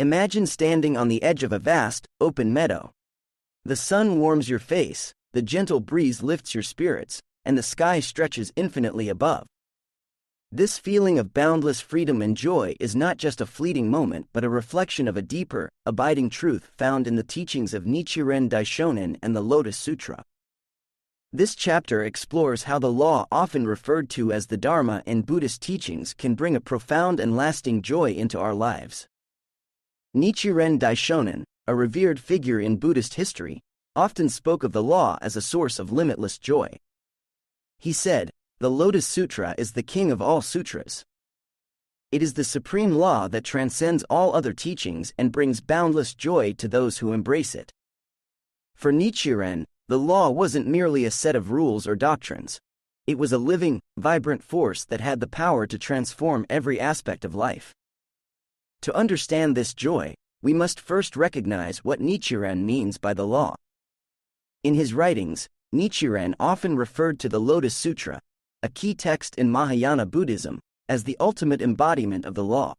Imagine standing on the edge of a vast, open meadow. The sun warms your face, the gentle breeze lifts your spirits, and the sky stretches infinitely above. This feeling of boundless freedom and joy is not just a fleeting moment but a reflection of a deeper, abiding truth found in the teachings of Nichiren Daishonin and the Lotus Sutra. This chapter explores how the law, often referred to as the Dharma in Buddhist teachings, can bring a profound and lasting joy into our lives. Nichiren Daishonin, a revered figure in Buddhist history, often spoke of the law as a source of limitless joy. He said, "The Lotus Sutra is the king of all sutras. It is the supreme law that transcends all other teachings and brings boundless joy to those who embrace it." For Nichiren, the law wasn't merely a set of rules or doctrines. It was a living, vibrant force that had the power to transform every aspect of life. To understand this joy, we must first recognize what Nichiren means by the law. In his writings, Nichiren often referred to the Lotus Sutra, a key text in Mahayana Buddhism, as the ultimate embodiment of the law.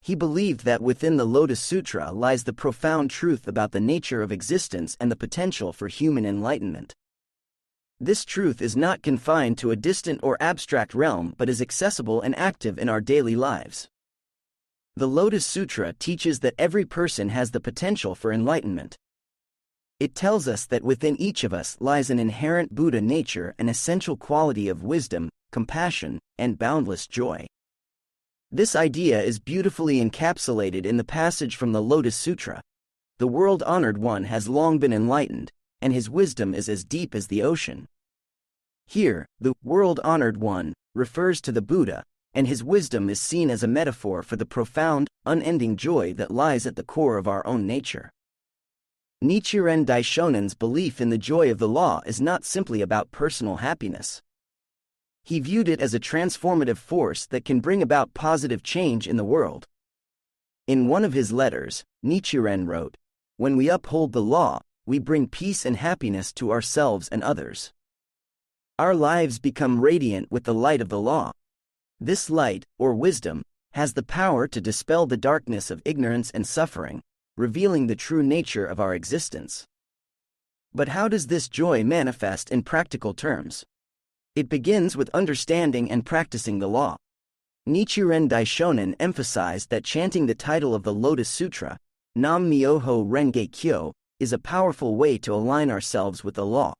He believed that within the Lotus Sutra lies the profound truth about the nature of existence and the potential for human enlightenment. This truth is not confined to a distant or abstract realm but is accessible and active in our daily lives. The Lotus Sutra teaches that every person has the potential for enlightenment. It tells us that within each of us lies an inherent Buddha nature, an essential quality of wisdom, compassion, and boundless joy. This idea is beautifully encapsulated in the passage from the Lotus Sutra. The world-honored one has long been enlightened, and his wisdom is as deep as the ocean. Here, the world-honored one refers to the Buddha, and his wisdom is seen as a metaphor for the profound, unending joy that lies at the core of our own nature. Nichiren Daishonin's belief in the joy of the law is not simply about personal happiness. He viewed it as a transformative force that can bring about positive change in the world. In one of his letters, Nichiren wrote, "When we uphold the law, we bring peace and happiness to ourselves and others. Our lives become radiant with the light of the law. This light, or wisdom, has the power to dispel the darkness of ignorance and suffering, revealing the true nature of our existence." But how does this joy manifest in practical terms? It begins with understanding and practicing the law. Nichiren Daishonin emphasized that chanting the title of the Lotus Sutra, Nam Myoho Renge Kyo, is a powerful way to align ourselves with the law.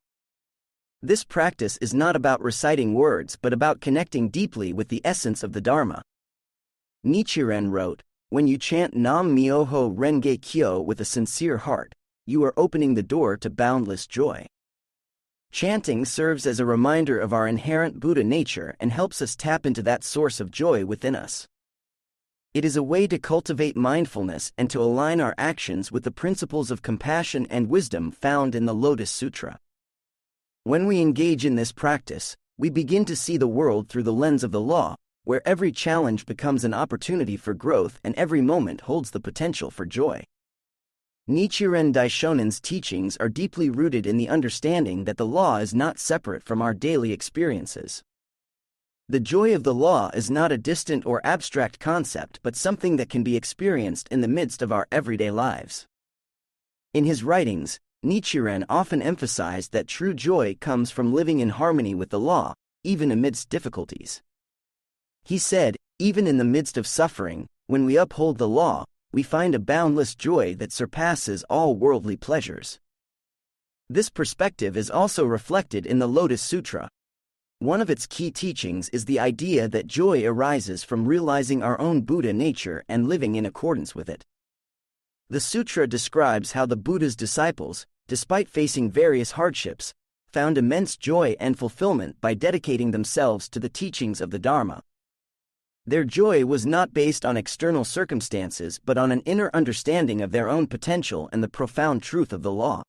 This practice is not about reciting words but about connecting deeply with the essence of the Dharma. Nichiren wrote, "When you chant Nam Myoho Renge Kyo with a sincere heart, you are opening the door to boundless joy." Chanting serves as a reminder of our inherent Buddha nature and helps us tap into that source of joy within us. It is a way to cultivate mindfulness and to align our actions with the principles of compassion and wisdom found in the Lotus Sutra. When we engage in this practice, we begin to see the world through the lens of the law, where every challenge becomes an opportunity for growth and every moment holds the potential for joy. Nichiren Daishonin's teachings are deeply rooted in the understanding that the law is not separate from our daily experiences. The joy of the law is not a distant or abstract concept but something that can be experienced in the midst of our everyday lives. In his writings, Nichiren often emphasized that true joy comes from living in harmony with the law, even amidst difficulties. He said, "Even in the midst of suffering, when we uphold the law, we find a boundless joy that surpasses all worldly pleasures." This perspective is also reflected in the Lotus Sutra. One of its key teachings is the idea that joy arises from realizing our own Buddha nature and living in accordance with it. The sutra describes how the Buddha's disciples, despite facing various hardships, found immense joy and fulfillment by dedicating themselves to the teachings of the Dharma. Their joy was not based on external circumstances but on an inner understanding of their own potential and the profound truth of the law.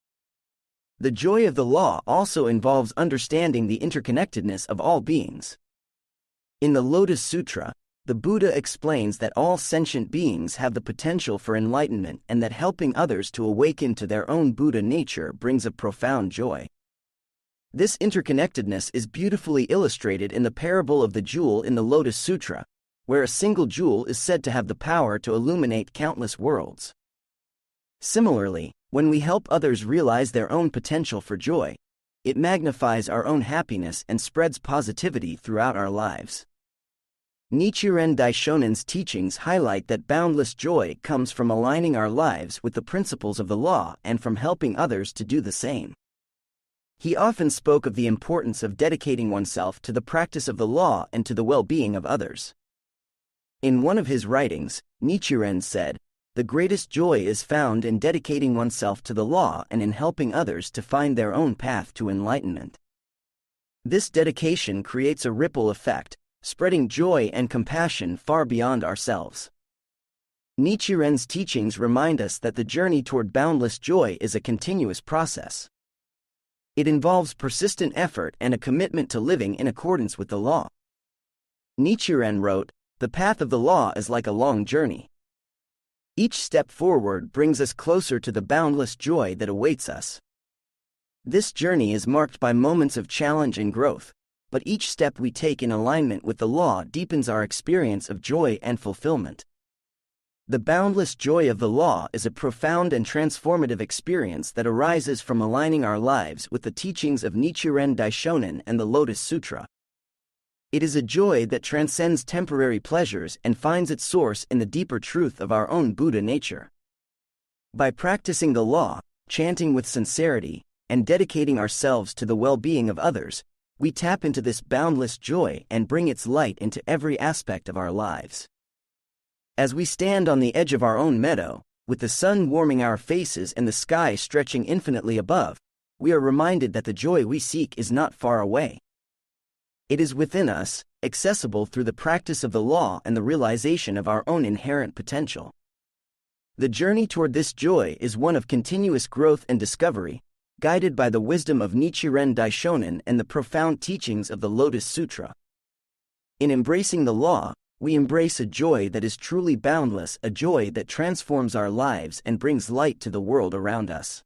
The joy of the law also involves understanding the interconnectedness of all beings. In the Lotus Sutra, the Buddha explains that all sentient beings have the potential for enlightenment and that helping others to awaken to their own Buddha nature brings a profound joy. This interconnectedness is beautifully illustrated in the parable of the jewel in the Lotus Sutra, where a single jewel is said to have the power to illuminate countless worlds. Similarly, when we help others realize their own potential for joy, it magnifies our own happiness and spreads positivity throughout our lives. Nichiren Daishonin's teachings highlight that boundless joy comes from aligning our lives with the principles of the law and from helping others to do the same. He often spoke of the importance of dedicating oneself to the practice of the law and to the well-being of others. In one of his writings, Nichiren said, "The greatest joy is found in dedicating oneself to the law and in helping others to find their own path to enlightenment." This dedication creates a ripple effect, spreading joy and compassion far beyond ourselves. Nichiren's teachings remind us that the journey toward boundless joy is a continuous process. It involves persistent effort and a commitment to living in accordance with the law. Nichiren wrote, "The path of the law is like a long journey. Each step forward brings us closer to the boundless joy that awaits us. This journey is marked by moments of challenge and growth, but each step we take in alignment with the law deepens our experience of joy and fulfillment." The boundless joy of the law is a profound and transformative experience that arises from aligning our lives with the teachings of Nichiren Daishonin and the Lotus Sutra. It is a joy that transcends temporary pleasures and finds its source in the deeper truth of our own Buddha nature. By practicing the law, chanting with sincerity, and dedicating ourselves to the well-being of others, we tap into this boundless joy and bring its light into every aspect of our lives. As we stand on the edge of our own meadow, with the sun warming our faces and the sky stretching infinitely above, we are reminded that the joy we seek is not far away. It is within us, accessible through the practice of the law and the realization of our own inherent potential. The journey toward this joy is one of continuous growth and discovery, guided by the wisdom of Nichiren Daishonin and the profound teachings of the Lotus Sutra. In embracing the law, we embrace a joy that is truly boundless, a joy that transforms our lives and brings light to the world around us.